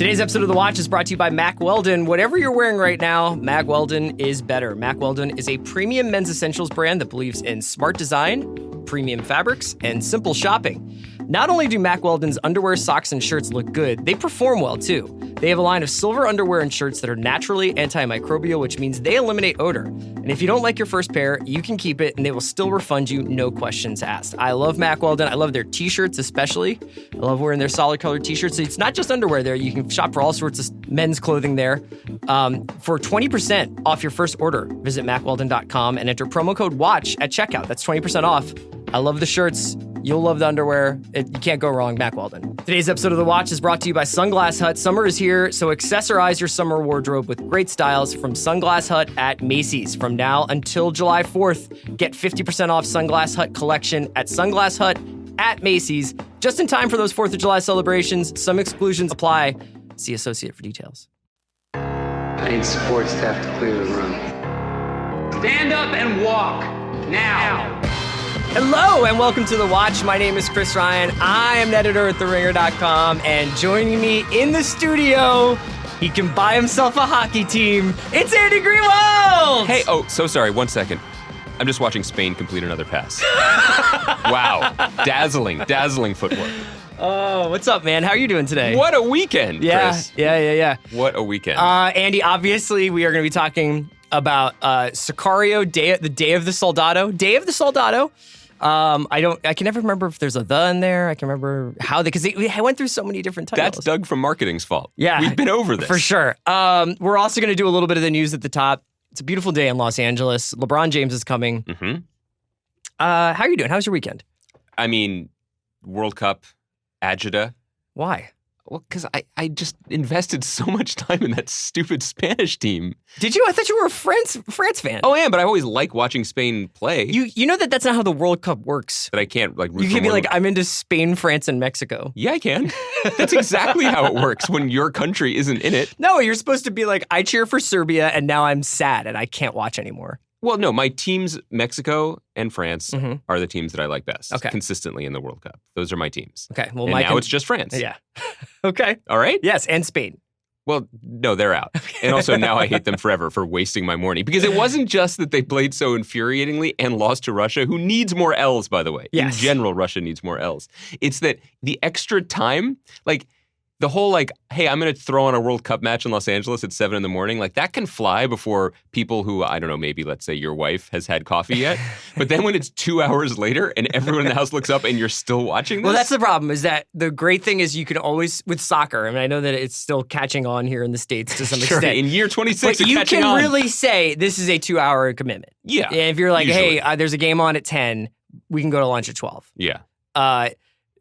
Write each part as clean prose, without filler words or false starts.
Today's episode of The Watch is brought to you by Mack Weldon. Whatever you're wearing right now, Mack Weldon is better. Mack Weldon is a premium men's essentials brand that believes in smart design, premium fabrics, and simple shopping. Not only do Mack Weldon's underwear, socks, and shirts look good, they perform well too. They have a line of silver underwear and shirts that are naturally antimicrobial, which means they eliminate odor. And if you don't like your first pair, you can keep it and they will still refund you, no questions asked. I love Mack Weldon. I love their t-shirts especially. I love wearing their solid colored t-shirts. So it's not just underwear there. You can shop for all sorts of men's clothing there. For 20% off your first order, visit mackweldon.com and enter promo code WATCH at checkout. That's 20% off. I love the shirts. You'll love the underwear. You can't go wrong, Mack Weldon. Today's episode of The Watch is brought to you by Sunglass Hut. Summer is here, so accessorize your summer wardrobe with great styles from Sunglass Hut at Macy's. From now until July 4th, get 50% off Sunglass Hut collection at Sunglass Hut at Macy's. Just in time for those 4th of July celebrations. Some exclusions apply. See associate for details. I need support staff to clear the room. Stand up and walk, now. Hello and welcome to The Watch. My name is Chris Ryan. I am an editor at TheRinger.com, and joining me in the studio, he can buy himself a hockey team. It's Andy Greenwald! Hey, so sorry, 1 second. I'm just watching Spain complete another pass. Wow, dazzling footwork. Oh, what's up, man? How are you doing today? What a weekend, Chris. Yeah. What a weekend. Andy, obviously, we are going to be talking about Sicario, the Day of the Soldado. Day of the Soldado. I can never remember if there's a "the" in there. I can remember how because we went through so many different titles. That's Doug from marketing's fault. Yeah. We've been over this. For sure. We're also going to do a little bit of the news at the top. It's a beautiful day in Los Angeles. LeBron James is coming. Mm-hmm. How are you doing? How's your weekend? I mean, World Cup, agita. Why? Well, because I just invested so much time in that stupid Spanish team. Did you? I thought you were a France fan. Oh, I am, but I always like watching Spain play. You know that's not how the World Cup works. But I can't root You for can be one like, of- I'm into Spain, France, and Mexico. Yeah, I can. That's exactly how it works when your country isn't in it. No, you're supposed to be like, I cheer for Serbia, and now I'm sad, and I can't watch anymore. Well, no, my teams, Mexico and France, are the teams that I like best consistently in the World Cup. Those are my teams. Okay, well, and now it's just France. Yeah. Okay. All right? Yes, and Spain. Well, no, they're out. And also now I hate them forever for wasting my morning. Because it wasn't just that they played so infuriatingly and lost to Russia, who needs more L's, by the way. Yes. In general, Russia needs more L's. It's that the extra time, like the whole hey, I'm going to throw on a World Cup match in Los Angeles at 7 a.m, like that can fly before people who, I don't know, maybe let's say your wife has had coffee yet. But then when it's 2 hours later and everyone in the house looks up and you're still watching this. Well, that's the problem is that the great thing is you can always, with soccer, I mean, I know that it's still catching on here in the States to some extent. In year 26, but you catching can on. really say this is a 2-hour commitment. Yeah. And if you're like, usually. hey, there's a game on at 10, we can go to lunch at 12. Yeah.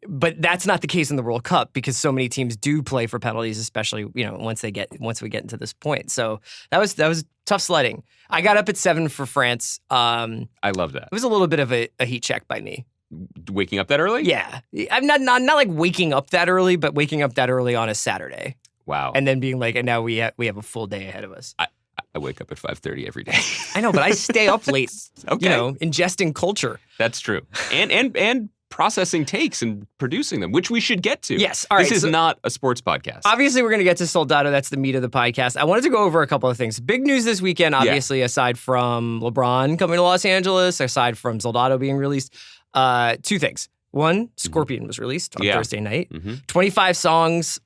But that's not the case in the World Cup because so many teams do play for penalties, especially once we get into this point. So that was tough sledding. I got up at 7 for France. I love that. It was a little bit of a heat check by me. Waking up that early? Yeah, I'm not like waking up that early, but waking up that early on a Saturday. Wow. And then being like, and now we have a full day ahead of us. I wake up at 5:30 every day. I know, but I stay up late. Okay. Ingesting culture. That's true. And processing takes and producing them, which we should get to. Yes. All right. This is not a sports podcast. Obviously, we're going to get to Soldado. That's the meat of the podcast. I wanted to go over a couple of things. Big news this weekend, obviously, aside from LeBron coming to Los Angeles, aside from Soldado being released. 2 things. One, Scorpion was released on Thursday night. 25 songs,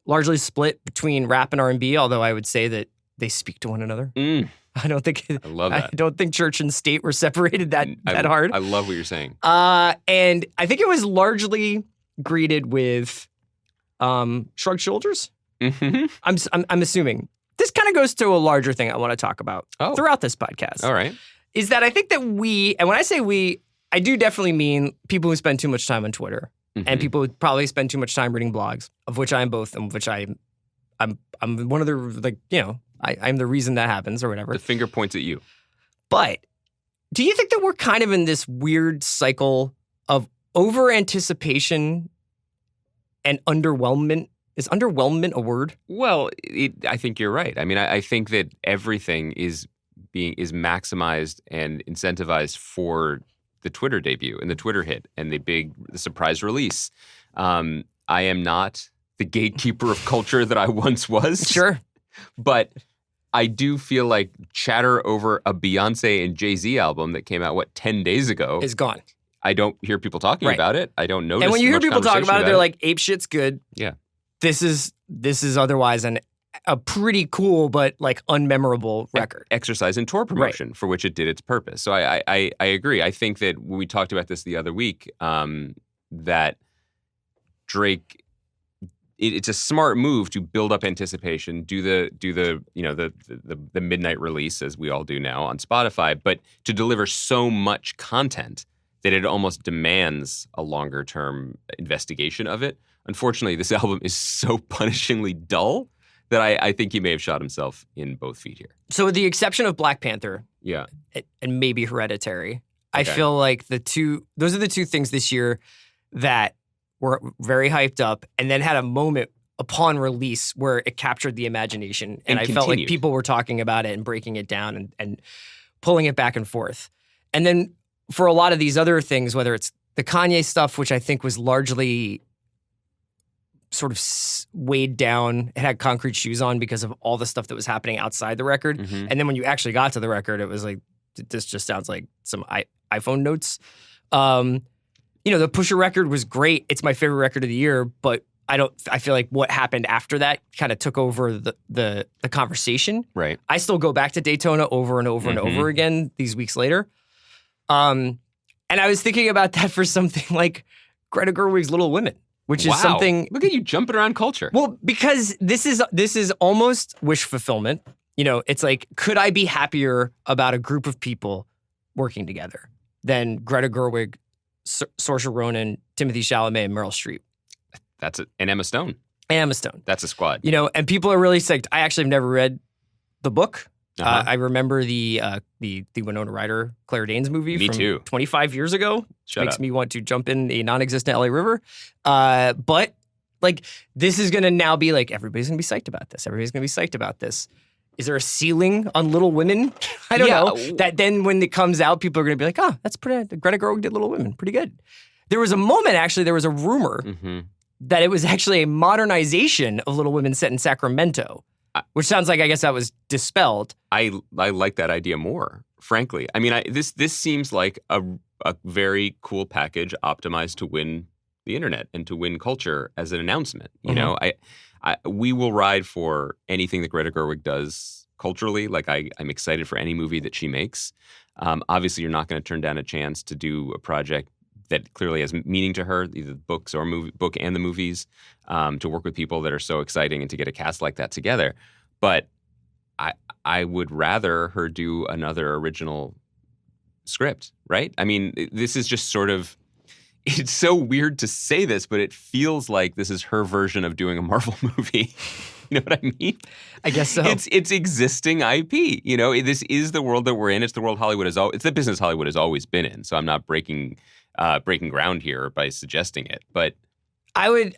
largely split between rap and R&B, although I would say that they speak to one another. I don't think I love that. I don't think church and state were separated that hard. I love what you're saying. And I think it was largely greeted with shrugged shoulders. Mm-hmm. I'm assuming. This kind of goes to a larger thing I want to talk about throughout this podcast. All right. Is that I think that we, and when I say we, I do definitely mean people who spend too much time on Twitter and people who probably spend too much time reading blogs, of which I am both, and of which I'm one of the, I'm the reason that happens or whatever. The finger points at you. But do you think that we're kind of in this weird cycle of over-anticipation and underwhelmment? Is underwhelmment a word? Well, I think you're right. I mean, I think that everything is maximized and incentivized for the Twitter debut and the Twitter hit and the surprise release. I am not the gatekeeper of culture that I once was. Sure. But I do feel like chatter over a Beyonce and Jay-Z album that came out, 10 days ago? Is gone. I don't hear people talking about it. I don't notice. And when you hear much people talk about it, they're it. like, ape shit's good. Yeah. This is otherwise a pretty cool but like unmemorable record. Exercise and tour promotion for which it did its purpose. So I agree. I think that when we talked about this the other week, that Drake, it's a smart move to build up anticipation, do the midnight release as we all do now on Spotify, but to deliver so much content that it almost demands a longer term investigation of it. Unfortunately, this album is so punishingly dull that I think he may have shot himself in both feet here. So with the exception of Black Panther, yeah, and maybe Hereditary, I feel like those are the two things this year that were very hyped up and then had a moment upon release where it captured the imagination. And I felt like people were talking about it and breaking it down and pulling it back and forth. And then for a lot of these other things, whether it's the Kanye stuff, which I think was largely sort of weighed down, it had concrete shoes on because of all the stuff that was happening outside the record. Mm-hmm. And then when you actually got to the record, it was like, this just sounds like some iPhone notes. The Pusha record was great. It's my favorite record of the year, but I feel like what happened after that kind of took over the conversation. Right. I still go back to Daytona over and over and over again these weeks later. And I was thinking about that for something like Greta Gerwig's Little Women, which is something. Look at you jumping around culture. Well, because this is almost wish fulfillment. It's like, could I be happier about a group of people working together than Greta Gerwig, Saoirse Ronan, Timothée Chalamet, and Meryl Streep? That's it. And Emma Stone. That's a squad. And people are really psyched. I actually have never read the book. Uh-huh. I remember the Winona Ryder, Claire Danes movie Me from too. 25 years ago. Makes up. me want to jump in a non-existent LA River. But like, this is going to now be like, everybody's going to be psyched about this. Everybody's going to be psyched about this. Is there a ceiling on Little Women? I don't know. That then when it comes out, people are going to be like, oh, that's pretty, Greta Gerwig did Little Women. Pretty good. There was a moment, actually, there was a rumor that it was actually a modernization of Little Women set in Sacramento. Which sounds like, I guess that was dispelled. I like that idea more, frankly. I mean, this seems like a very cool package optimized to win the internet and to win culture as an announcement. You know, we will ride for anything that Greta Gerwig does culturally. Like, I'm excited for any movie that she makes. Obviously, you're not going to turn down a chance to do a project that clearly has meaning to her, either the books or book and the movies, to work with people that are so exciting and to get a cast like that together. But I would rather her do another original script, right? I mean, this is just sort of, it's so weird to say this, but it feels like this is her version of doing a Marvel movie. You know what I mean? I guess so. It's existing IP. This is the world that we're in. It's the world Hollywood it's the business Hollywood has always been in. So I'm not breaking ground here by suggesting it, but I would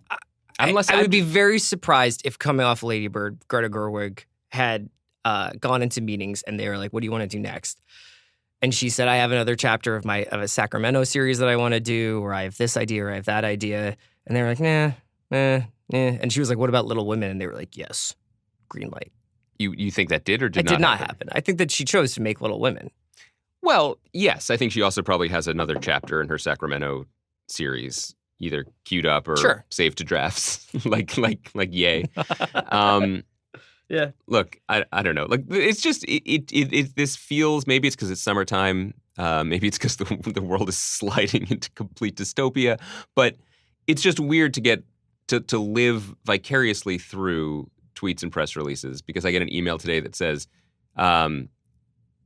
be very surprised if, coming off Lady Bird, Greta Gerwig had gone into meetings and they were like, "What do you want to do next?" And she said, "I have another chapter of a Sacramento series that I want to do, or I have this idea, or I have that idea." And they were like, "Nah." And she was like, "What about Little Women?" And they were like, "Yes, green light." You think that did or did not? It did not happen. I think that she chose to make Little Women. Well, yes. I think she also probably has another chapter in her Sacramento series either queued up or saved to drafts, like yay. Yeah. Look, I don't know. Like, it's just this feels, maybe it's because it's summertime, maybe it's because the world is sliding into complete dystopia, but it's just weird to get to live vicariously through tweets and press releases, because I get an email today that says,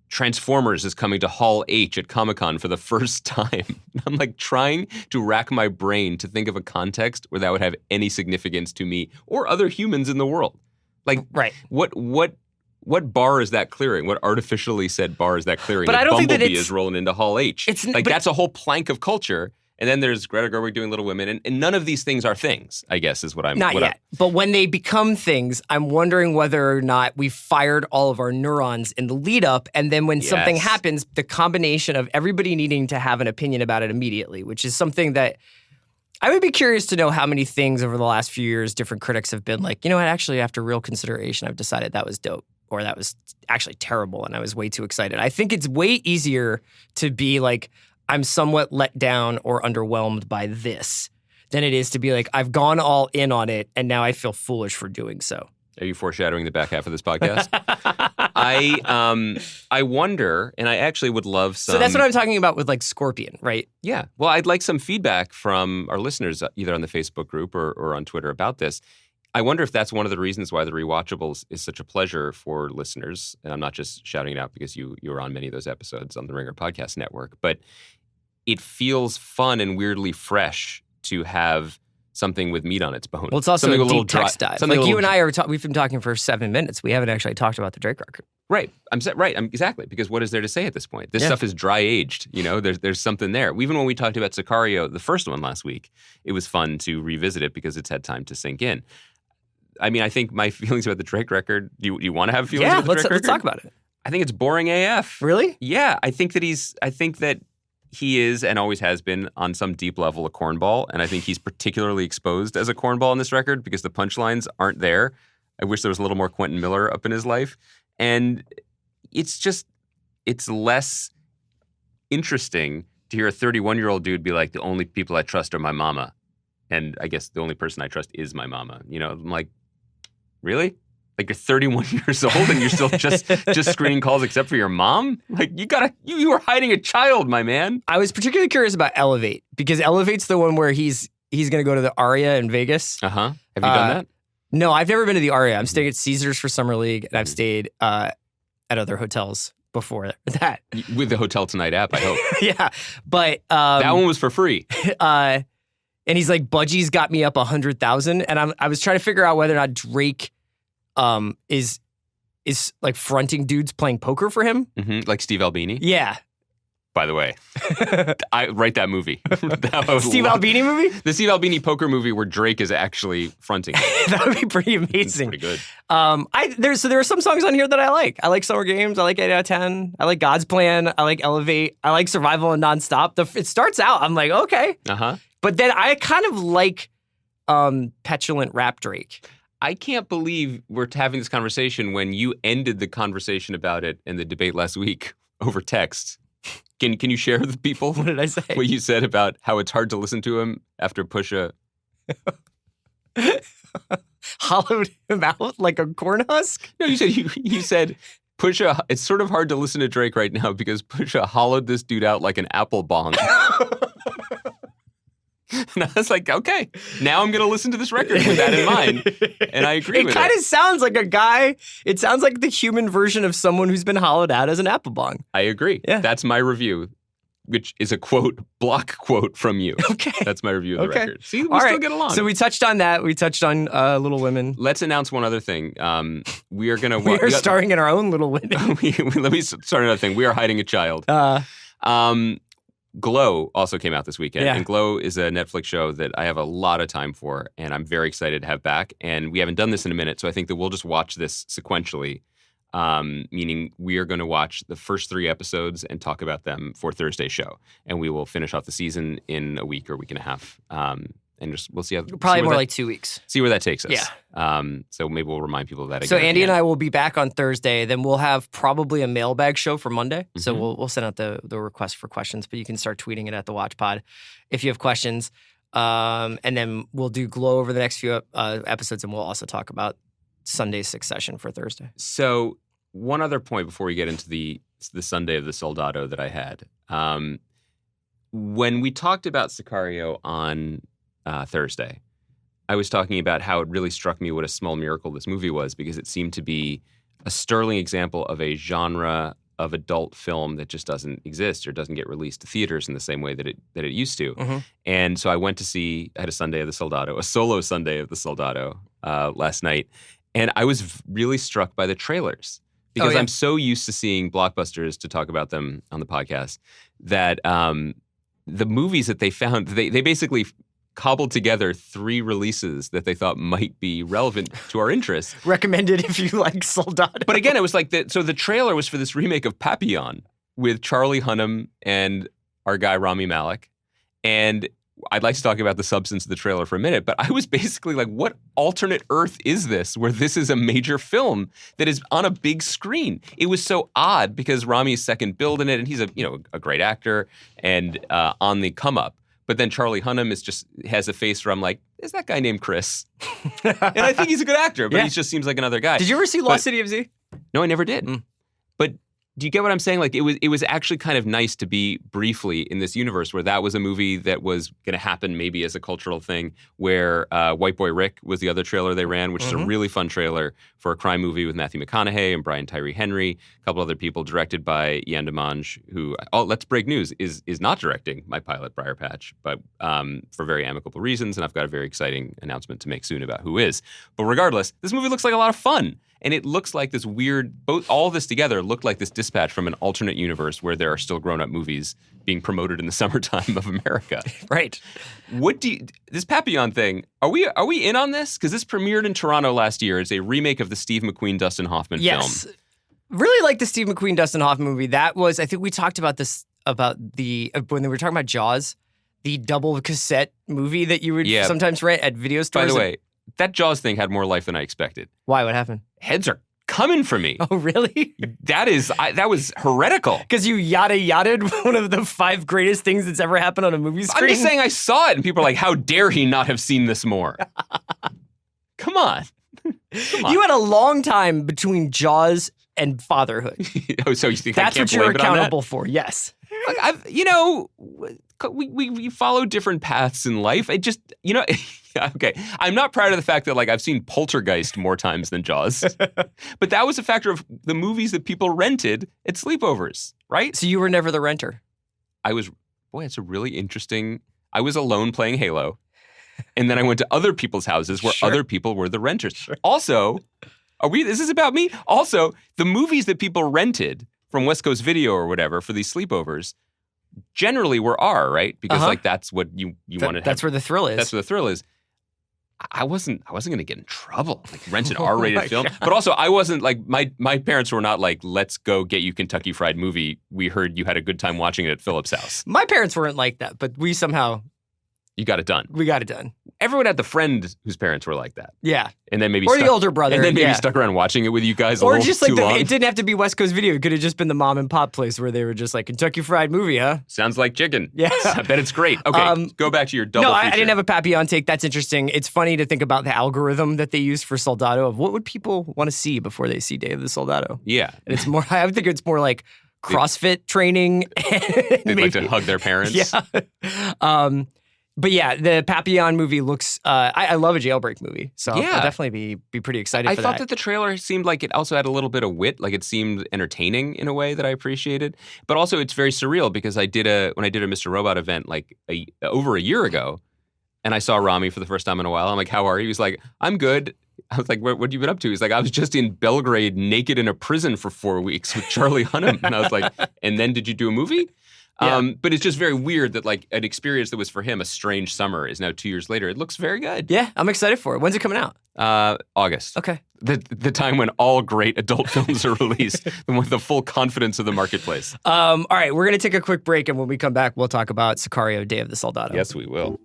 Transformers is coming to Hall H at Comic-Con for the first time. I'm like trying to rack my brain to think of a context where that would have any significance to me or other humans in the world. Like, right. What bar is that clearing? What artificially said bar is that clearing? But I don't think that Bumblebee is rolling into Hall H. That's a whole plank of culture. And then there's Greta Gerwig doing Little Women, and none of these things are things, I guess, is what I'm... Not yet. But when they become things, I'm wondering whether or not we fired all of our neurons in the lead up, and then when something happens, the combination of everybody needing to have an opinion about it immediately, which is something that I would be curious to know how many things over the last few years different critics have been like, you know what, actually, after real consideration, I've decided that was dope or that was actually terrible and I was way too excited. I think it's way easier to be like, I'm somewhat let down or underwhelmed by this than it is to be like, I've gone all in on it and now I feel foolish for doing so. Are you foreshadowing the back half of this podcast? I wonder, and I actually would love some... So that's what I'm talking about with like Scorpion, right? Yeah. Well, I'd like some feedback from our listeners, either on the Facebook group or on Twitter about this. I wonder if that's one of the reasons why the Rewatchables is such a pleasure for listeners. And I'm not just shouting it out because you were on many of those episodes on the Ringer Podcast Network, but it feels fun and weirdly fresh to have something with meat on its bone. Well, it's also something a deep text dive. Like you and I we've been talking for 7 minutes. We haven't actually talked about the Drake record. Right. Exactly. Because what is there to say at this point? This stuff is dry aged. You know, there's something there. Even when we talked about Sicario, the first one last week, it was fun to revisit it because it's had time to sink in. I mean, I think my feelings about the Drake record. Do you want to have feelings about the Drake record? Let's talk about it. I think it's boring AF. Really? Yeah. I think that he is and always has been on some deep level a cornball, and I think he's particularly exposed as a cornball on this record because the punchlines aren't there. I wish there was a little more Quentin Miller up in his life. And it's less interesting to hear a 31-year-old dude be like, the only people I trust are my mama. And I guess the only person I trust is my mama. You know, I'm like, really? Like you're 31 years old and you're still just screening calls except for your mom? Like you were hiding a child, my man. I was particularly curious about Elevate because Elevate's the one where he's going to go to the Aria in Vegas. Uh-huh. Have you done that? No, I've never been to the Aria. I'm staying at Caesars for Summer League and I've stayed at other hotels before that. With the Hotel Tonight app, I hope. Yeah. But that one was for free. And he's like, Budgie's got me up 100,000. And I was trying to figure out whether or not Drake is like fronting dudes playing poker for him. Mm-hmm. Like Steve Albini? Yeah. By the way, I write that movie. Steve Albini movie? The Steve Albini poker movie where Drake is actually fronting. That would be pretty amazing. It's pretty good. There are some songs on here that I like. I like Summer Games. I like 8 out of 10. I like God's Plan. I like Elevate. I like Survival and Nonstop. It starts out, I'm like, okay. Uh-huh. But then I kind of like petulant rap Drake. I can't believe we're having this conversation when you ended the conversation about it in the debate last week over text. Can you share with people What did I say? What you said about how it's hard to listen to him after Pusha hollowed him out like a corn husk? No, you said Pusha. It's sort of hard to listen to Drake right now because Pusha hollowed this dude out like an apple bong. And I was like, okay, now I'm going to listen to this record with that in mind. And I agree with it. It kind of sounds like a guy. It sounds like the human version of someone who's been hollowed out as an apple bong. I agree. Yeah. That's my review, which is a block quote from you. Okay. That's my review of the record. See, we All still right. get along. So we touched on that. We touched on Little Women. Let's announce one other thing. We are going to... We are starring in our own Little Women. Let me start another thing. We are hiding a child. Glow also came out this weekend, and Glow is a Netflix show that I have a lot of time for, and I'm very excited to have back. And we haven't done this in a minute, so I think that we'll just watch this sequentially, meaning we are going to watch the first 3 episodes and talk about them for Thursday's show. And we will finish off the season in a week or week and a half. And we'll see how... Probably more like 2 weeks. See where that takes us. Yeah. So maybe we'll remind people of that again. So Andy and I will be back on Thursday. Then we'll have probably a mailbag show for Monday. Mm-hmm. So we'll send out the request for questions, but you can start tweeting it at the Watch Pod if you have questions. And then we'll do Glow over the next few episodes, and we'll also talk about Sunday's Succession for Thursday. So one other point before we get into the Sunday of the Soldado that I had. When we talked about Sicario on Thursday, I was talking about how it really struck me what a small miracle this movie was because it seemed to be a sterling example of a genre of adult film that just doesn't exist or doesn't get released to theaters in the same way that it used to. Mm-hmm. And so I went to see, I had a Sunday of the Soldado, a solo Sunday of the Soldado last night, and I was really struck by the trailers because I'm so used to seeing blockbusters to talk about them on the podcast that the movies that they found, they basically cobbled together 3 releases that they thought might be relevant to our interests. Recommended if you like Soldado. But again, it was like so the trailer was for this remake of Papillon with Charlie Hunnam and our guy Rami Malek. And I'd like to talk about the substance of the trailer for a minute, but I was basically like, what alternate Earth is this where this is a major film that is on a big screen? It was so odd because Rami's second build in it, and he's a great actor and on the come up. But then Charlie Hunnam has a face where I'm like, is that guy named Chris? And I think he's a good actor, but he just seems like another guy. Did you ever see Lost City of Z? No, I never did. But do you get what I'm saying? Like, it was actually kind of nice to be briefly in this universe where that was a movie that was going to happen maybe as a cultural thing, where White Boy Rick was the other trailer they ran, which is a really fun trailer for a crime movie with Matthew McConaughey and Brian Tyree Henry, a couple other people, directed by Ian DeMange, who, let's break news, is not directing my pilot, Briar Patch, but for very amicable reasons, and I've got a very exciting announcement to make soon about who is. But regardless, this movie looks like a lot of fun. And it looks like this weird, all of this together looked like this dispatch from an alternate universe where there are still grown-up movies being promoted in the summertime of America. Right. This Papillon thing, are we in on this? Because this premiered in Toronto last year. It's a remake of the Steve McQueen, Dustin Hoffman film. Really like the Steve McQueen, Dustin Hoffman movie. That was, I think we talked about this, when we were talking about Jaws, the double cassette movie that you would sometimes rent at video stores. By the way, that Jaws thing had more life than I expected. Why? What happened? Heads are coming for me. Oh, really? That was heretical. Because you yada-ya'd one of the 5 greatest things that's ever happened on a movie screen? I'm just saying I saw it, and people are like, how dare he not have seen this more? Come on. You had a long time between Jaws and fatherhood. Oh, so you think that's I can't what you're blame it on that? accountable for, yes. Look, we follow different paths in life. It just, okay. I'm not proud of the fact that I've seen Poltergeist more times than Jaws, but that was a factor of the movies that people rented at sleepovers, right? So you were never the renter. It's a really interesting. I was alone playing Halo, and then I went to other people's houses where other people were the renters. Sure. Also, this is about me. Also, the movies that people rented from West Coast Video or whatever for these sleepovers generally were R, right? Because that's what you want to. That's where the thrill is. That's where the thrill is. I wasn't going to get in trouble, rent an R-rated film. God. But also, I wasn't my parents were not like, let's go get you Kentucky Fried Movie. We heard you had a good time watching it at Philip's house. My parents weren't like that, but we somehow. You got it done. We got it done. Everyone had the friend whose parents were like that. Yeah. And then maybe the older brother. And then maybe stuck around watching it with you guys or a little just too long. It didn't have to be West Coast Video. It could have just been the mom and pop place where they were just like, Kentucky Fried Movie, huh? Sounds like chicken. Yeah. I bet it's great. Okay, go back to your double feature. I didn't have a Papillon take. That's interesting. It's funny to think about the algorithm that they use for Soldado of what would people want to see before they see Day of the Soldado. Yeah. And it's more, I think it's more like CrossFit training. They'd like to hug their parents. Yeah. But yeah, the Papillon movie looks. I love a jailbreak movie, so I'll definitely be pretty excited. I thought that the trailer seemed like it also had a little bit of wit, like it seemed entertaining in a way that I appreciated. But also, it's very surreal because when I did a Mr. Robot event over a year ago, and I saw Rami for the first time in a while. I'm like, "How are you?" He's like, "I'm good." I was like, what have you been up to? He's like, I was just in Belgrade naked in a prison for 4 weeks with Charlie Hunnam. And I was like, and then did you do a movie? Yeah. But it's just very weird that an experience that was for him a strange summer is now 2 years later. It looks very good. Yeah, I'm excited for it. When's it coming out? August. Okay. The time when all great adult films are released with the full confidence of the marketplace. All right, we're going to take a quick break, and when we come back, we'll talk about Sicario, Day of the Soldado. Yes, we will.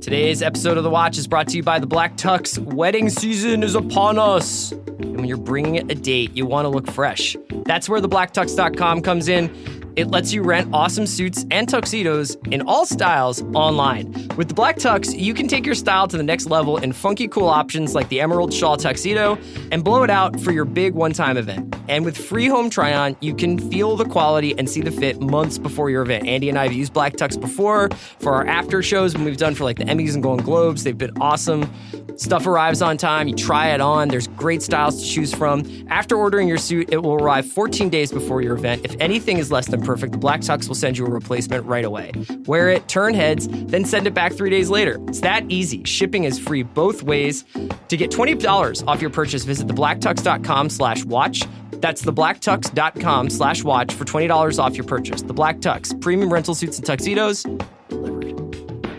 Today's episode of The Watch is brought to you by the Black Tux. Wedding season is upon us. And when you're bringing a date, you want to look fresh. That's where theblacktux.com comes in. It lets you rent awesome suits and tuxedos in all styles online. With the Black Tux, you can take your style to the next level in funky cool options like the Emerald Shawl Tuxedo and blow it out for your big one-time event. And with free home try-on, you can feel the quality and see the fit months before your event. Andy and I have used Black Tux before for our after shows when we've done for the Emmys and Golden Globes. They've been awesome. Stuff arrives on time. You try it on. There's great styles to choose from. After ordering your suit, it will arrive 14 days before your event. If anything is less than perfect, the Black Tux will send you a replacement right away. Wear it, turn heads, then send it back 3 days later. It's that easy. Shipping is free both ways. To get $20 off your purchase, visit theblacktux.com/watch. That's theblacktux.com/watch for $20 off your purchase. The Black Tux, premium rental suits and tuxedos delivered.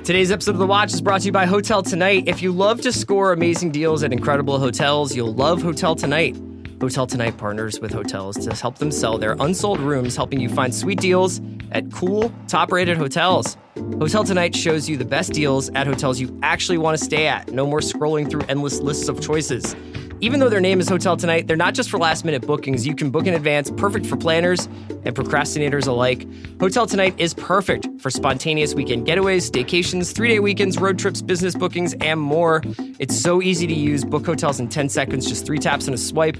Today's episode of The Watch is brought to you by Hotel Tonight. If you love to score amazing deals at incredible hotels, you'll love Hotel Tonight. Hotel Tonight partners with hotels to help them sell their unsold rooms, helping you find sweet deals at cool, top-rated hotels. Hotel Tonight shows you the best deals at hotels you actually want to stay at. No more scrolling through endless lists of choices. Even though their name is Hotel Tonight, they're not just for last-minute bookings. You can book in advance, perfect for planners and procrastinators alike. Hotel Tonight is perfect for spontaneous weekend getaways, staycations, 3-day weekends, road trips, business bookings, and more. It's so easy to use. Book hotels in 10 seconds, just 3 taps and a swipe.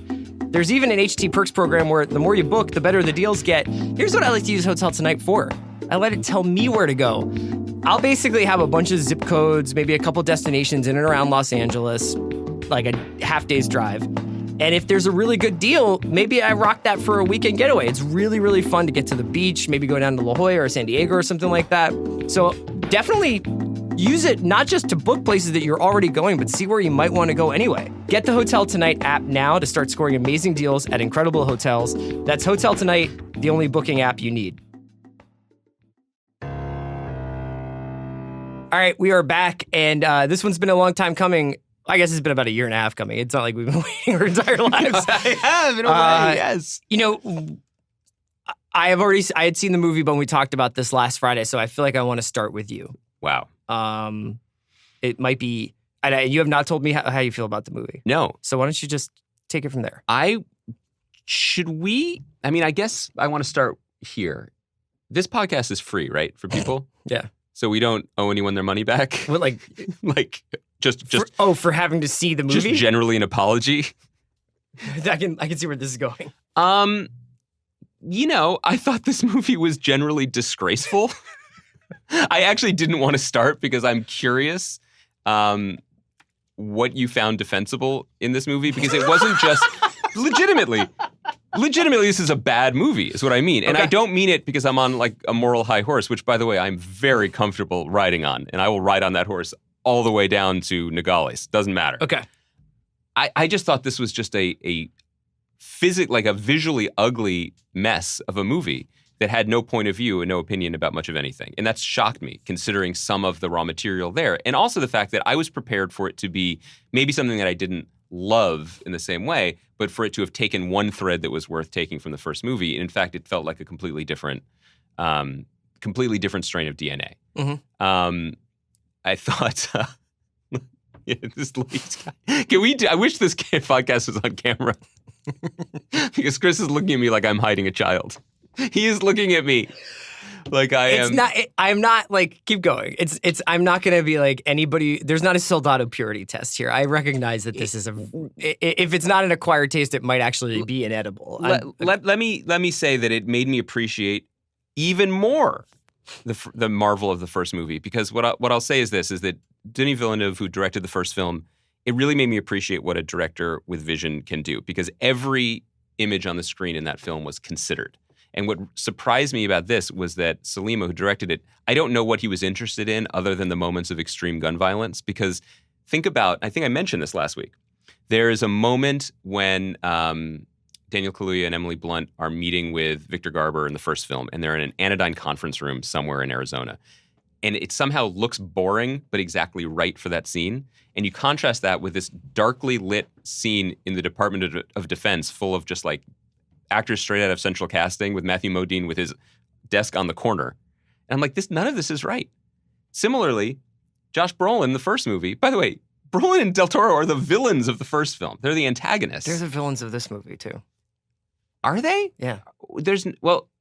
There's even an HT Perks program where the more you book, the better the deals get. Here's what I like to use Hotel Tonight for. I let it tell me where to go. I'll basically have a bunch of zip codes, maybe a couple destinations in and around Los Angeles, like a half day's drive. And if there's a really good deal, maybe I rock that for a weekend getaway. It's really, really fun to get to the beach, maybe go down to La Jolla or San Diego or something like that. So definitely use it not just to book places that you're already going, but see where you might want to go anyway. Get the Hotel Tonight app now to start scoring amazing deals at incredible hotels. That's Hotel Tonight, the only booking app you need. All right, we are back, and this one's been a long time coming. I guess it's been about a year and a half coming. It's not like we've been waiting our entire lives. I have, in a way, yes. You know, I had seen the movie, but we talked about this last Friday, so I feel like I want to start with you. Wow. It might be, and you have not told me how you feel about the movie. No. So why don't you just take it from there? I guess I want to start here. This podcast is free, right, for people? Yeah. So we don't owe anyone their money back? What, like for having to see the movie? Just generally an apology? I can see where this is going. You know, I thought this movie was generally disgraceful. I actually didn't want to start because I'm curious what you found defensible in this movie, because it wasn't just legitimately, this is a bad movie, is what I mean. And Okay. I don't mean it because I'm on like a moral high horse, which, by the way, I'm very comfortable riding on. And I will ride on that horse all the way down to Nogales. Doesn't matter. Okay. I just thought this was just a visually ugly mess of a movie that had no point of view and no opinion about much of anything. And that's shocked me, considering some of the raw material there. And also the fact that I was prepared for it to be maybe something that I didn't love in the same way, but for it to have taken one thread that was worth taking from the first movie. And in fact, it felt like a completely different strain of DNA. Mm-hmm. I thought, this leads guy. I wish this podcast was on camera. Because Chris is looking at me like I'm hiding a child. He is looking at me like I am. I'm not like, keep going. I'm not going to be like anybody. There's not a Soldado purity test here. I recognize that this is if it's not an acquired taste, it might actually be inedible. Let me say that it made me appreciate even more the marvel of the first movie, because what I'll say is that Denis Villeneuve, who directed the first film, it really made me appreciate what a director with vision can do, because every image on the screen in that film was considered. And what surprised me about this was that Salima, who directed it, I don't know what he was interested in other than the moments of extreme gun violence. Because think about, I think I mentioned this last week, there is a moment when Daniel Kaluuya and Emily Blunt are meeting with Victor Garber in the first film, and they're in an anodyne conference room somewhere in Arizona. And it somehow looks boring, but exactly right for that scene. And you contrast that with this darkly lit scene in the Department of Defense full of just like actors straight out of Central Casting, with Matthew Modine with his desk on the corner. And I'm like, none of this is right. Similarly, Josh Brolin in the first movie, by the way, Brolin and Del Toro are the villains of the first film. They're the antagonists. They're the villains of this movie too. Are they? Yeah.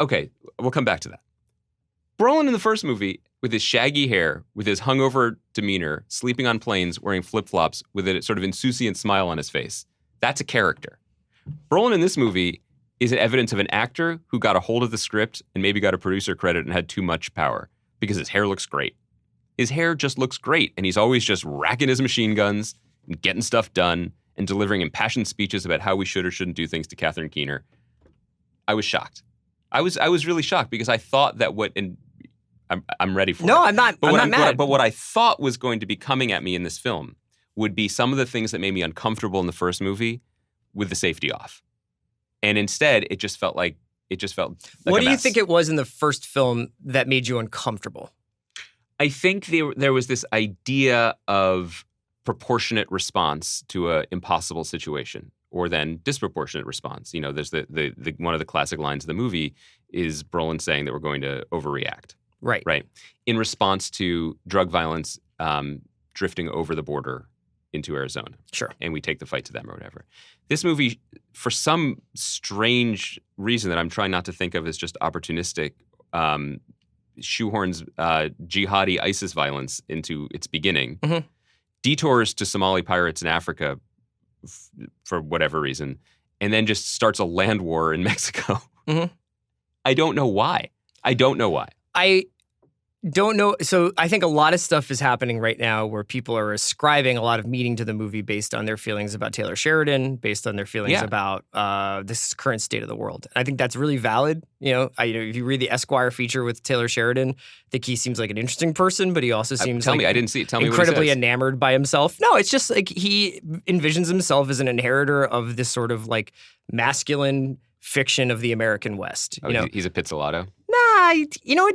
Okay, we'll come back to that. Brolin in the first movie, with his shaggy hair, with his hungover demeanor, sleeping on planes, wearing flip-flops, with a sort of insouciant smile on his face. That's a character. Brolin in this movie is evidence of an actor who got a hold of the script and maybe got a producer credit and had too much power, because his hair looks great. His hair just looks great, and he's always just racking his machine guns and getting stuff done and delivering impassioned speeches about how we should or shouldn't do things to Catherine Keener. I was shocked. I was really shocked, because I thought that I'm ready for it. No, I'm not. I'm not mad. But what I thought was going to be coming at me in this film would be some of the things that made me uncomfortable in the first movie with the safety off. And instead, it just felt like What do you think it was in the first film that made you uncomfortable? I think there was this idea of proportionate response to an impossible situation, or then disproportionate response. You know, there's the one of the classic lines of the movie is Brolin saying that we're going to overreact. Right. Right. In response to drug violence drifting over the border into Arizona. Sure. And we take the fight to them or whatever. This movie, for some strange reason that I'm trying not to think of as just opportunistic, shoehorns jihadi ISIS violence into its beginning, detours to Somali pirates in Africa for whatever reason, and then just starts a land war in Mexico. I don't know why. I don't know. So I think a lot of stuff is happening right now where people are ascribing a lot of meaning to the movie based on their feelings about Taylor Sheridan, based on their feelings about this current state of the world. I think that's really valid. You know, if you read the Esquire feature with Taylor Sheridan, I think he seems like an interesting person, but he also seems Tell me, I didn't see it. Tell me incredibly what he says. enamored by himself. No, it's just like he envisions himself as an inheritor of this sort of like masculine fiction of the American West. You know, He's a Pizzolatto? Nah, you know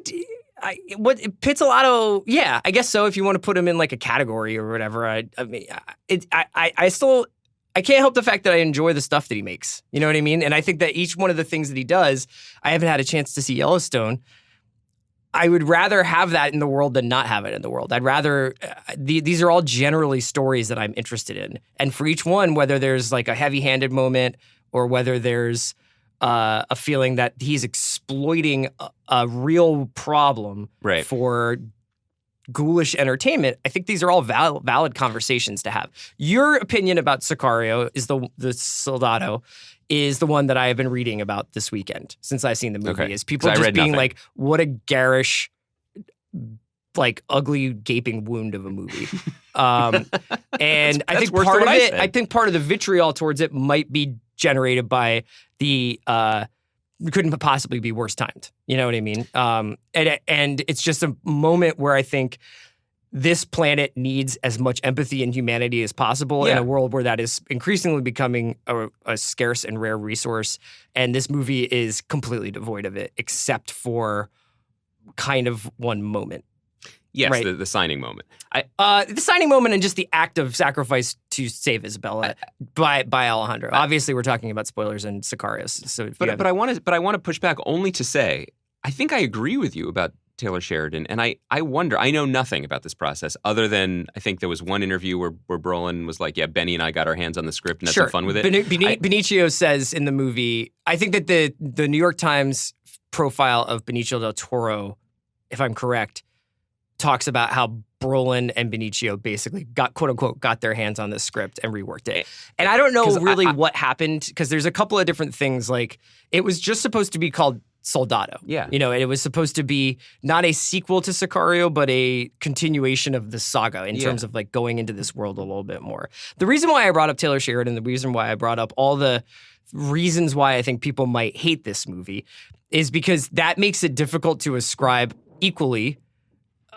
what? Pizzolatto, yeah, I guess so. If you want to put him in like a category or whatever, I can't help the fact that I enjoy the stuff that he makes. You know what I mean? And I think that each one of the things that he does, I haven't had a chance to see Yellowstone. I would rather have that in the world than not have it in the world. I'd rather, these are all generally stories that I'm interested in. And for each one, whether there's like a heavy-handed moment or whether there's a feeling that he's exploiting a real problem for ghoulish entertainment, I think these are all valid conversations to have. Your opinion about Sicario is the Soldado is the one that I have been reading about this weekend since I've seen the movie. Is people just being like, what a garish, like ugly gaping wound of a movie. And I think part of it, I think part of the vitriol towards it might be generated by the couldn't possibly be worse timed. You know what I mean? And it's just a moment where I think this planet needs as much empathy and humanity as possible in a world where that is increasingly becoming a scarce and rare resource. And this movie is completely devoid of it, except for kind of one moment. Yes, right? the signing moment. The signing moment and just the act of sacrifice to save Isabella by Alejandro. Obviously, we're talking about spoilers and Sicario. So, but I want to push back only to say I think I agree with you about Taylor Sheridan, and I wonder. I know nothing about this process other than I think there was one interview where Brolin was like, "Yeah, Benny and I got our hands on the script and had some fun with it." Benicio says in the movie, I think that the New York Times profile of Benicio del Toro, if I'm correct, talks about how Brolin and Benicio basically got, quote unquote, got their hands on this script and reworked it. And I don't know really what happened because there's a couple of different things. Like it was just supposed to be called Soldado. Yeah. You know, it was supposed to be not a sequel to Sicario, but a continuation of the saga in terms of like going into this world a little bit more. The reason why I brought up Taylor Sheridan, the reason why I brought up all the reasons why I think people might hate this movie is because that makes it difficult to ascribe equally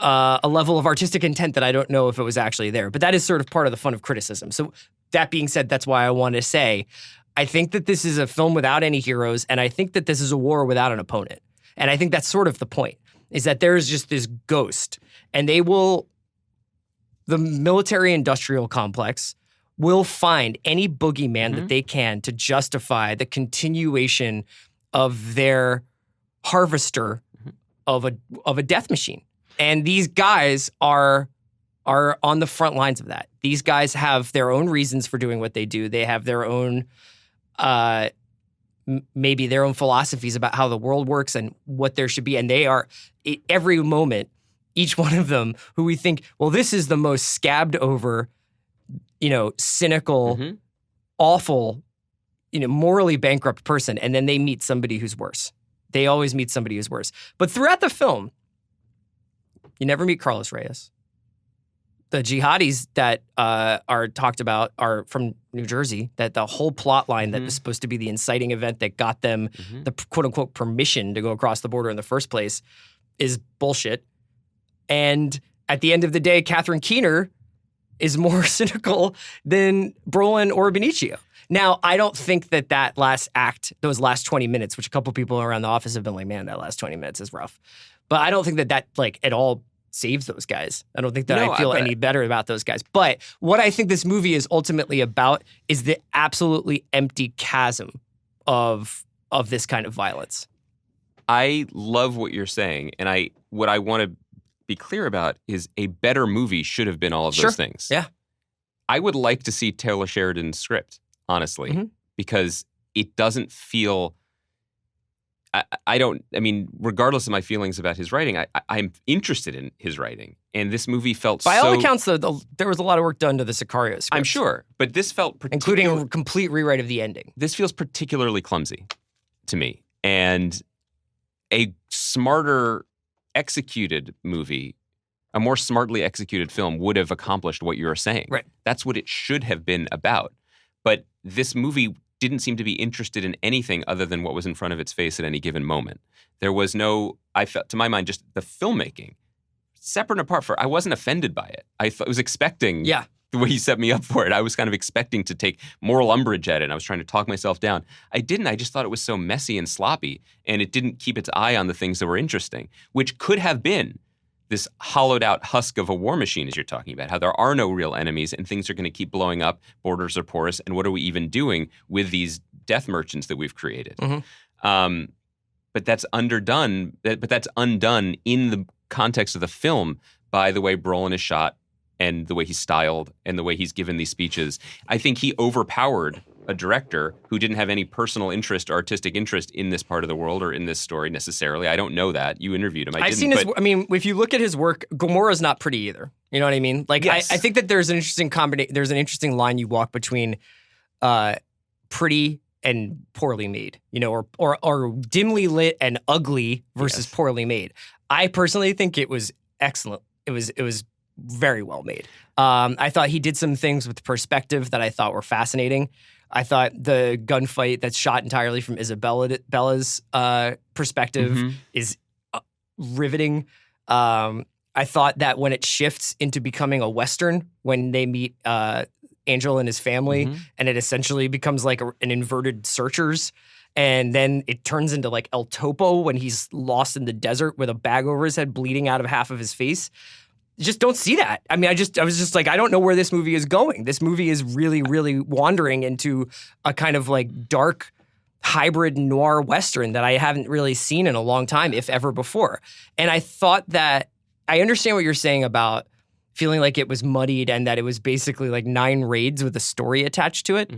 a level of artistic intent that I don't know if it was actually there. But that is sort of part of the fun of criticism. So that being said, that's why I want to say, I think that this is a film without any heroes, and I think that this is a war without an opponent. And I think that's sort of the point, is that there is just this ghost, and the military-industrial complex will find any boogeyman that they can to justify the continuation of their harvester of a death machine. And these guys are on the front lines of that. These guys have their own reasons for doing what they do. They have their own, maybe their own philosophies about how the world works and what there should be. And they are, every moment, each one of them, who we think, well, this is the most scabbed over, cynical, awful, morally bankrupt person. And then they meet somebody who's worse. They always meet somebody who's worse. But throughout the film, you never meet Carlos Reyes. The jihadis that are talked about are from New Jersey, that the whole plot line that was supposed to be the inciting event that got them the quote-unquote permission to go across the border in the first place is bullshit. And at the end of the day, Catherine Keener is more cynical than Brolin or Benicio. Now, I don't think that last act, those last 20 minutes, which a couple people around the office have been like, man, that last 20 minutes is rough. But I don't think that like at all save those guys. I don't think that No, I feel but any better about those guys. But what I think this movie is ultimately about is the absolutely empty chasm of this kind of violence. I love what you're saying, and what I want to be clear about is a better movie should have been all of those things. Yeah. I would like to see Taylor Sheridan's script, honestly, because it doesn't feel. I mean, regardless of my feelings about his writing, I'm interested in his writing, and this movie felt By all accounts, though, there was a lot of work done to the Sicario script. I'm sure, but this felt including a complete rewrite of the ending. This feels particularly clumsy to me, and a smarter executed movie, a more smartly executed film would have accomplished what you're saying. Right. That's what it should have been about. But this movie didn't seem to be interested in anything other than what was in front of its face at any given moment. There was no, I felt, to my mind, just the filmmaking, separate and apart I wasn't offended by it. I was expecting the way he set me up for it. I was kind of expecting to take moral umbrage at it, and I was trying to talk myself down. I didn't. I just thought it was so messy and sloppy, and it didn't keep its eye on the things that were interesting, which could have been this hollowed out husk of a war machine, as you're talking about, how there are no real enemies and things are going to keep blowing up, borders are porous, and what are we even doing with these death merchants that we've created? But that's underdone. But that's undone in the context of the film by the way Brolin is shot and the way he's styled and the way he's given these speeches. I think he overpowered a director who didn't have any personal interest or artistic interest in this part of the world or in this story necessarily. I don't know that. You interviewed him. I didn't. I mean, if you look at his work, Gamora's not pretty either. You know what I mean? Like, yes. I think that there's an interesting there's an interesting line you walk between pretty and poorly made, you know, or dimly lit and ugly versus poorly made. I personally think it was excellent. It was very well made. I thought he did some things with perspective that I thought were fascinating. I thought the gunfight that's shot entirely from Isabella's perspective is riveting. I thought that when it shifts into becoming a Western, when they meet Angel and his family, and it essentially becomes like an inverted Searchers, and then it turns into like El Topo when he's lost in the desert with a bag over his head, bleeding out of half of his face. Just don't see that. I mean, I was just like, I don't know where this movie is going. This movie is really, really wandering into a kind of like dark hybrid noir Western that I haven't really seen in a long time, if ever before. And I thought that, I understand what you're saying about feeling like it was muddied and that it was basically like 9 raids with a story attached to it.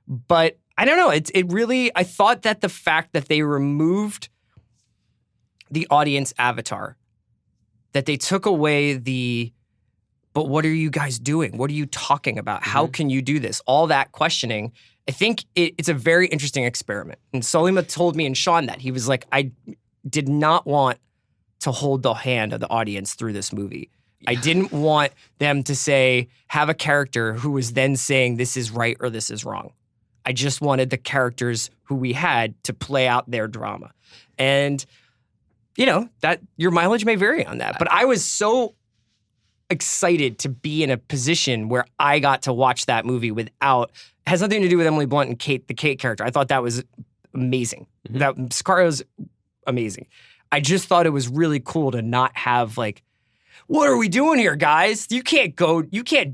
But I don't know. It really, I thought that the fact that they removed the audience avatar, that they took away but what are you guys doing? What are you talking about? How can you do this? All that questioning. I think it's a very interesting experiment. And Solima told me and Sean that. He was like, I did not want to hold the hand of the audience through this movie. I didn't want them to have a character who was then saying this is right or this is wrong. I just wanted the characters who we had to play out their drama. And you know, that your mileage may vary on that. But I was so excited to be in a position where I got to watch that movie it has nothing to do with Emily Blunt and Kate, the Kate character. I thought that was amazing. That Sicario's amazing. I just thought it was really cool to not have like, what are we doing here, guys? You can't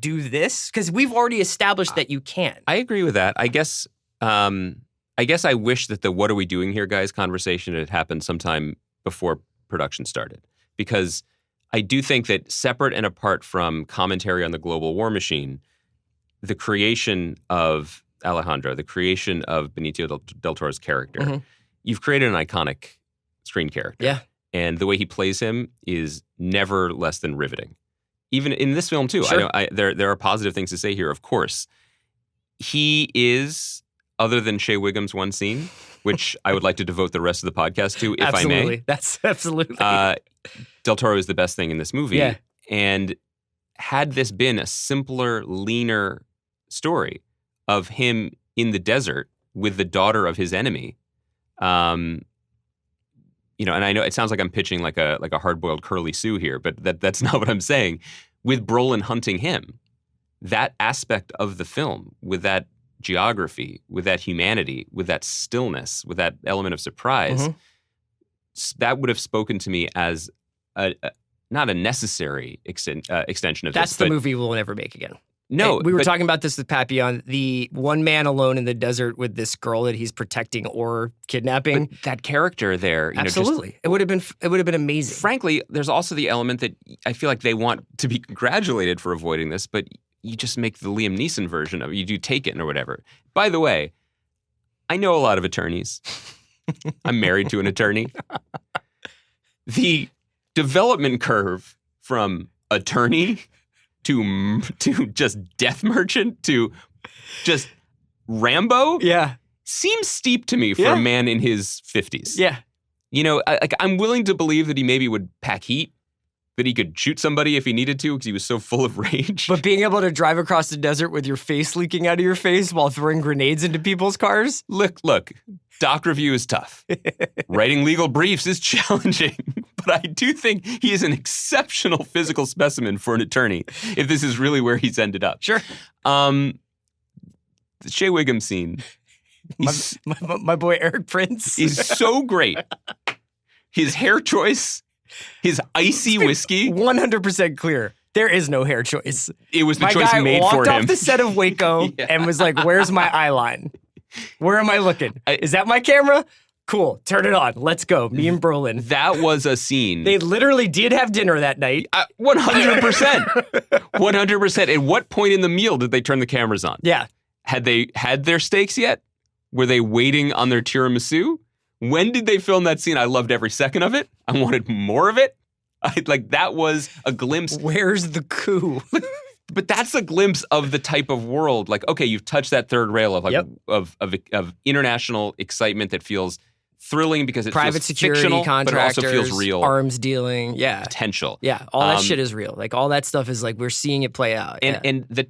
do this because we've already established that you can. I agree with that. I guess I wish that the what are we doing here, guys conversation had happened sometime before production started, because I do think that separate and apart from commentary on the global war machine, the creation of Alejandro, the creation of Benicio del Toro's character, you've created an iconic screen character. Yeah. And the way he plays him is never less than riveting. Even in this film, too. Sure. There are positive things to say here, of course. He is, other than Shea Whigham's one scene, which I would like to devote the rest of the podcast to, if I may. That's absolutely. Del Toro is the best thing in this movie. Yeah. And had this been a simpler, leaner story of him in the desert with the daughter of his enemy, you know, and I know it sounds like I'm pitching like a hard-boiled curly Sue here, but that's not what I'm saying. With Brolin hunting him, that aspect of the film, with that geography, with that humanity, with that stillness, with that element of surprise, that would have spoken to me as not a necessary extension of That's this. the movie we'll never make again. No, we were talking about this with Papillon, the one man alone in the desert with this girl that he's protecting or kidnapping. But that character there, absolutely, it would have been amazing. Frankly, there's also the element that I feel like they want to be congratulated for avoiding this, but you just make the Liam Neeson version of it. You do Taken or whatever. By the way, I know a lot of attorneys. I'm married to an attorney. The development curve from attorney to just death merchant to just Rambo seems steep to me for a man in his 50s. Yeah. I'm willing to believe that he maybe would pack heat, that he could shoot somebody if he needed to because he was so full of rage. But being able to drive across the desert with your face leaking out of your face while throwing grenades into people's cars? Look, doc review is tough. Writing legal briefs is challenging. But I do think he is an exceptional physical specimen for an attorney, if this is really where he's ended up. Sure. The Shea Wiggum scene. My boy Eric Prince. Is so great. His hair choice, his icy whiskey. 100% clear. There is no hair choice. It was the my choice guy made for him. walked off the set of Waco and was like, where's my eye line? Where am I looking? Is that my camera? Cool. Turn it on. Let's go. Me and Brolin. That was a scene. They literally did have dinner that night. 100%. 100%. At what point in the meal did they turn the cameras on? Yeah. Had they had their steaks yet? Were they waiting on their tiramisu? When did they film that scene? I loved every second of it. I wanted more of it. That was a glimpse. Where's the coup? But that's a glimpse of the type of world. Like, okay, you've touched that third rail of international excitement that feels thrilling because it private feels security fictional, contractors, but it also feels real. Arms dealing, potential. Yeah, all that shit is real. Like all that stuff is like we're seeing it play out. And the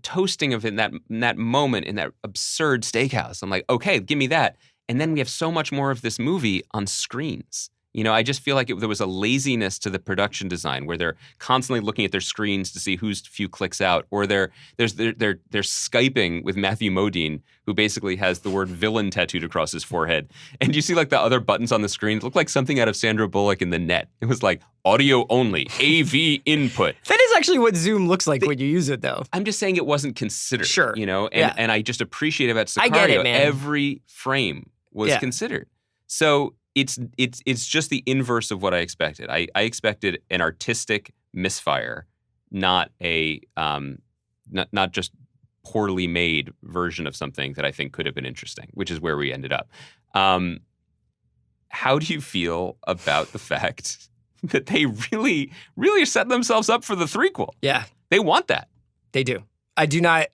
toasting of it in that moment in that absurd steakhouse. I'm like, okay, give me that. And then we have so much more of this movie on screens. I just feel like there was a laziness to the production design where they're constantly looking at their screens to see who's few clicks out, or they're Skyping with Matthew Modine, who basically has the word villain tattooed across his forehead. And you see like the other buttons on the screen look like something out of Sandra Bullock in The Net. It was like audio only, AV input. That is actually what Zoom looks like when you use it, though. I'm just saying it wasn't considered. Sure. And I just appreciate about Sicario, I get it, man. every frame was considered. So it's just the inverse of what I expected. I expected an artistic misfire, not a not just poorly made version of something that I think could have been interesting, which is where we ended up. How do you feel about the fact that they really, really are setting themselves up for the threequel? Yeah. They want that. They do. I do not.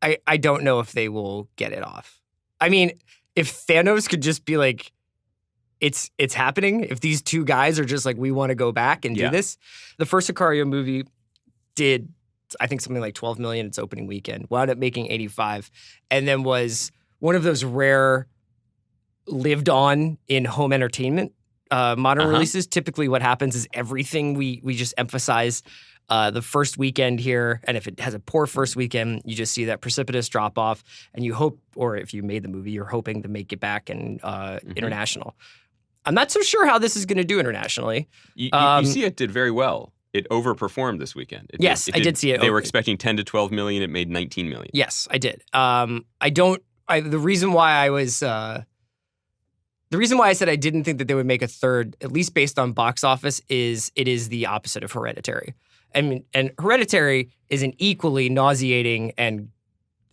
I don't know if they will get it off. I mean, if Thanos could just be like, it's happening. If these two guys are just like, we want to go back and do this. The first Sicario movie did, I think, something like 12 million its opening weekend, wound up making 85, and then was one of those rare lived on in home entertainment modern releases. Typically what happens is everything we just emphasize the first weekend here, and if it has a poor first weekend, you just see that precipitous drop off, and you hope, or if you made the movie, you're hoping to make it back in international. I'm not so sure how this is going to do internationally. You see it did very well. It overperformed this weekend. I did see it. They were expecting 10 to 12 million. It made 19 million. Yes, I did. The reason why I said I didn't think that they would make a third, at least based on box office, is it is the opposite of Hereditary. I mean, and Hereditary is an equally nauseating and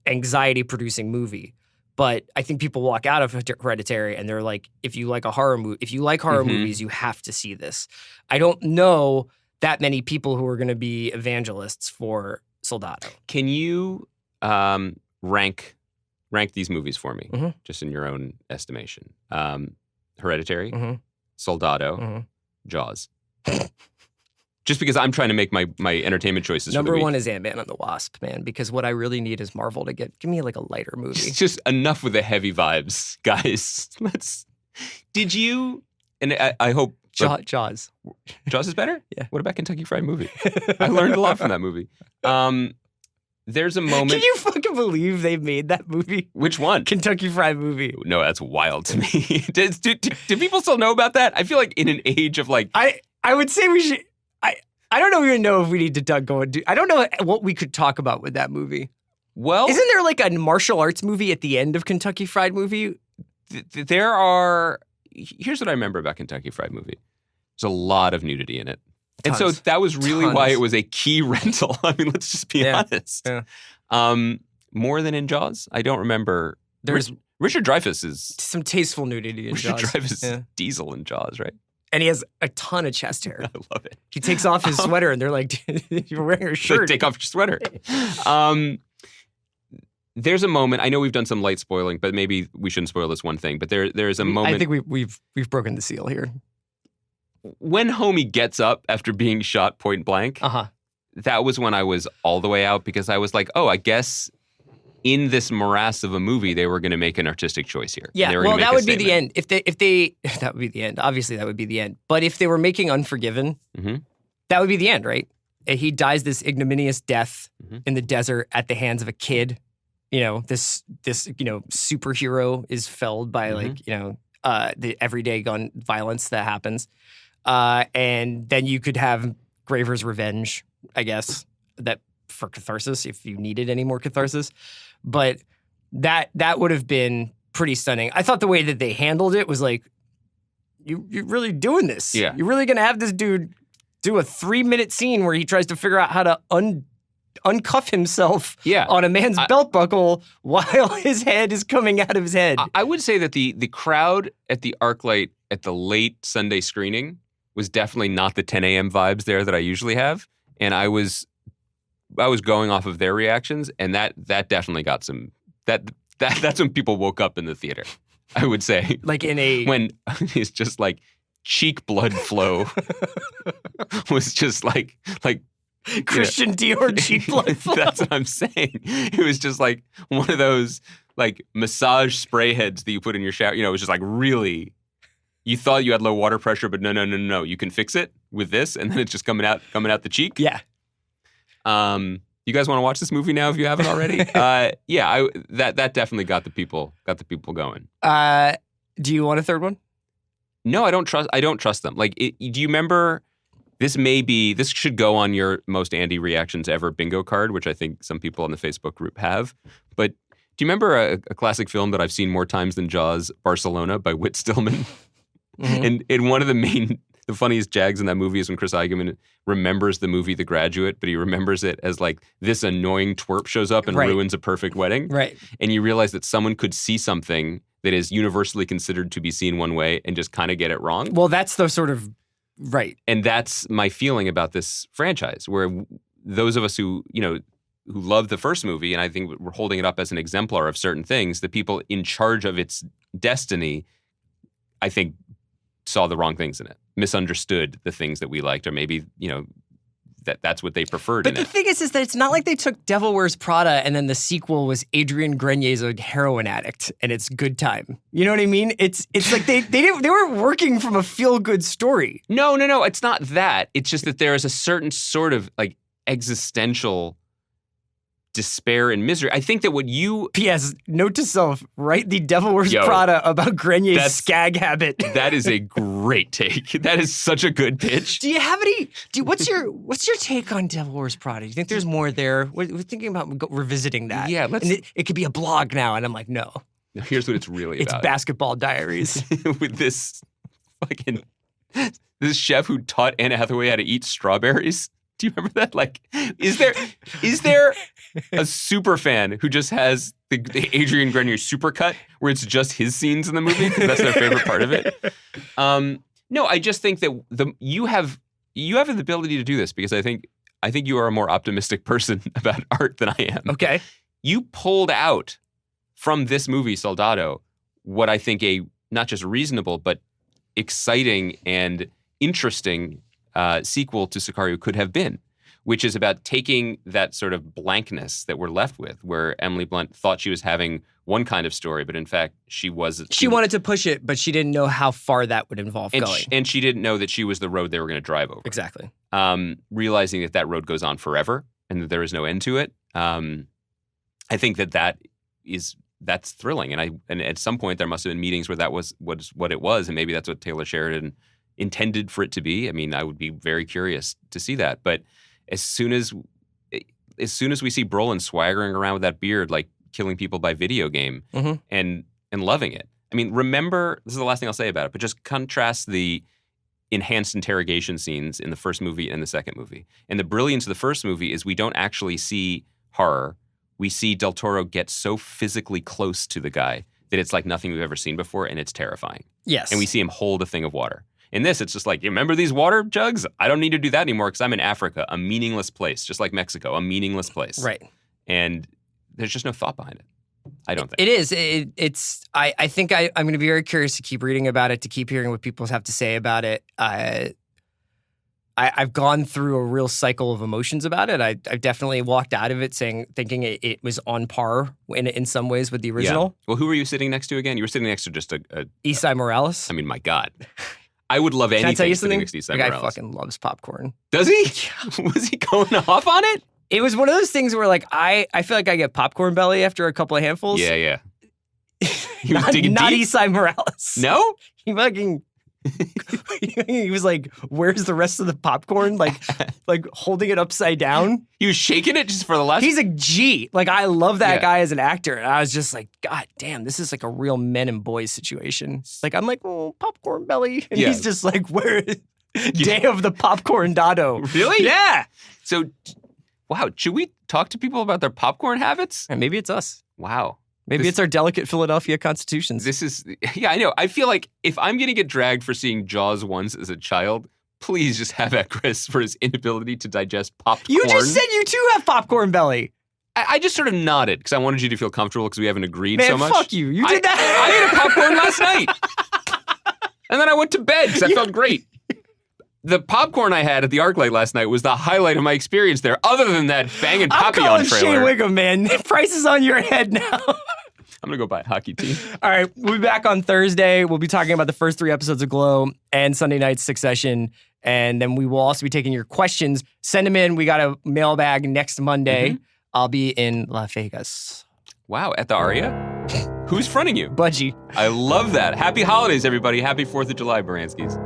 anxiety-producing movie. But I think people walk out of Hereditary and they're like, if you like horror movies, you have to see this. I don't know that many people who are going to be evangelists for Soldado. Can you rank these movies for me, just in your own estimation? Hereditary, Soldado, Jaws. Just because I'm trying to make my entertainment choices. Number for the week. one is Ant-Man and the Wasp, man, because what I really need is Marvel to give me like a lighter movie. It's just enough with the heavy vibes, guys. Did you, and I hope. Jaws. Jaws is better? Yeah. What about Kentucky Fried Movie? I learned a lot from that movie. There's a moment. Can you fucking believe they made that movie? Which one? Kentucky Fried Movie. No, that's wild to me. Do people still know about that? I feel like in an age of like. I would say we should. I don't even know if we need to go and do. I don't know what we could talk about with that movie. Well, Isn't there like a martial arts movie at the end of Kentucky Fried Movie? there are. Here's what I remember about Kentucky Fried Movie. There's a lot of nudity in it. And so Tons. that was really why Tons. it was a key rental. I mean, let's just be honest. Yeah. More than in Jaws? I don't remember. There's Richard Dreyfuss is some tasteful nudity in Richard Jaws. Dreyfuss Yeah. is Diesel in Jaws, right? And he has a ton of chest hair. I love it. He takes off his sweater and they're like, you're wearing a Like, shirt. take off your sweater. There's a moment. I know we've done some light spoiling, but maybe we shouldn't spoil this one thing. But there is a moment. I think we've broken the seal here. When homie gets up after being shot point blank. Uh-huh. That was when I was all the way out because I was like, oh, I guess in this morass of a movie, they were going to make an artistic choice here. Yeah, They were well, gonna make that a would be the statement. end. If they that would be the end. Obviously, that would be the end. But if they were making Unforgiven, Mhm. that would be the end, right? He dies this ignominious death Mhm. in the desert at the hands of a kid. This superhero is felled by the everyday gun violence that happens, and then you could have Graver's revenge, I guess, that for catharsis if you needed any more catharsis. But that would have been pretty stunning. I thought the way that they handled it was like, you're really doing this. Yeah. You're really gonna have this dude do a 3-minute scene where he tries to figure out how to uncuff himself Yeah. on a man's belt buckle while his head is coming out of his head. I would say that the crowd at the ArcLight at the late Sunday screening was definitely not the 10 a.m. vibes there that I usually have. And I was going off of their reactions, and that definitely got some that's when people woke up in the theater, I would say. Like in a When it's just like cheek blood flow was just like Christian Dior cheek blood flow. That's what I'm saying. It was just like one of those like massage spray heads that you put in your shower. It was just like really. You thought you had low water pressure, but no. You can fix it with this, and then it's just coming out the cheek. Yeah. You guys want to watch this movie now if you haven't already? That definitely got the people going. Do you want a third one? No, I don't trust them. Like, do you remember? This should go on your most Andy reactions ever bingo card, which I think some people on the Facebook group have. But do you remember a classic film that I've seen more times than Jaws, Barcelona by Whit Stillman? Mm-hmm. And one of the funniest jags in that movie is when Chris Eigeman remembers the movie The Graduate, but he remembers it as like this annoying twerp shows up and Right. ruins a perfect wedding. Right. And you realize that someone could see something that is universally considered to be seen one way and just kind of get it wrong. Well, that's the sort of right. And that's my feeling about this franchise, where those of us who love the first movie, and I think we're holding it up as an exemplar of certain things, the people in charge of its destiny, I think, saw the wrong things in it, misunderstood the things that we liked, or maybe, that's what they preferred But in the it. thing is that it's not like they took Devil Wears Prada and then the sequel was Adrian Grenier's a heroin addict and it's good time. You know what I mean? It's like they were working from a feel good story. No, it's not that. It's just that there is a certain sort of like existential despair and misery. I think that what you P.S. Note to self: write the Devil Wears Yo, Prada about Grenier's that's- skag habit. that is a great take. That is such a good pitch. Do you have any? What's your take on Devil Wears Prada? Do you think there's more there? We're thinking about revisiting that. Yeah, let's- And it could be a blog now, and I'm like, no, Here's what it's really it's about. Basketball Diaries. With this chef who taught Anne Hathaway how to eat strawberries. Do you remember that? Like, is there a super fan who just has the Adrian Grenier supercut where it's just his scenes in the movie because that's their favorite part of it? No, I just think that you have the ability to do this because I think you are a more optimistic person about art than I am. Okay. You pulled out from this movie, Soldado, what I think a not just reasonable but exciting and interesting sequel to Sicario could have been, which is about taking that sort of blankness that we're left with, where Emily Blunt thought she was having one kind of story, but in fact she Wanted to push it, but she didn't know how far that would involve going. and she didn't know that she was the road they were going to drive over. Exactly. Realizing that road goes on forever and that there is no end to it. I think that's thrilling, and at some point there must have been meetings where that was what it was, and maybe that's what Taylor Sheridan intended for it to be. I mean, I would be very curious to see that. But as soon as we see Brolin swaggering around with that beard, like killing people by video game and loving it. I mean, remember, this is the last thing I'll say about it, but just contrast the enhanced interrogation scenes in the first movie and the second movie. And the brilliance of the first movie is we don't actually see horror. We see Del Toro get so physically close to the guy that it's like nothing we've ever seen before, and it's terrifying. Yes. And we see him hold a thing of water. In this, it's just like, you remember these water jugs? I don't need to do that anymore because I'm in Africa, a meaningless place, just like Mexico, a meaningless place. Right. And there's just no thought behind it. I don't think. It is. I think I'm going to be very curious to keep reading about it, to keep hearing what people have to say about it. I've gone through a real cycle of emotions about it. I've definitely walked out of it thinking it was on par in some ways with the original. Yeah. Well, who were you sitting next to again? You were sitting next to just a Esai Morales. I mean, my God. I would love anything. Can I tell you sitting something? next to Esai The guy Morales. fucking loves popcorn. Does he? Was he going off on it? It was one of those things where, like, I feel like I get popcorn belly after a couple of handfuls. Yeah. He was not digging deep? Esai Morales. No? He fucking... he was like, where's the rest of the popcorn? Like holding it upside down. He was shaking it just for the last... He's a G. Like, I love that Yeah. guy as an actor. And I was just like, God damn, this is like a real men and boys situation. Like, I'm like, oh, popcorn belly. And Yeah. he's just like, where is Day of the Popcorn Dado? Really? Yeah. So, wow, should we talk to people about their popcorn habits? And maybe it's us. Wow. Maybe it's our delicate Philadelphia constitutions. This is, yeah, I know. I feel like if I'm going to get dragged for seeing Jaws once as a child, please just have at Chris for his inability to digest popped You corn. just said you too have popcorn belly. I just sort of nodded because I wanted you to feel comfortable because we haven't agreed Man, so much. fuck you. You did that. I ate a popcorn last night. And then I went to bed because I felt great. The popcorn I had at the ArcLight last night was the highlight of my experience there. Other than that banging I'm Papillon calling trailer. Shea Wiggum, man. Price is on your head now. I'm going to go buy a hockey team. All right, we'll be back on Thursday. We'll be talking about the first 3 episodes of Glow and Sunday night's Succession. And then we will also be taking your questions. Send them in. We got a mailbag next Monday. I'll be in Las Vegas. Wow, at the Aria? Who's fronting you? Budgie. I love that. Happy holidays, everybody. Happy 4th of July, Baranskis.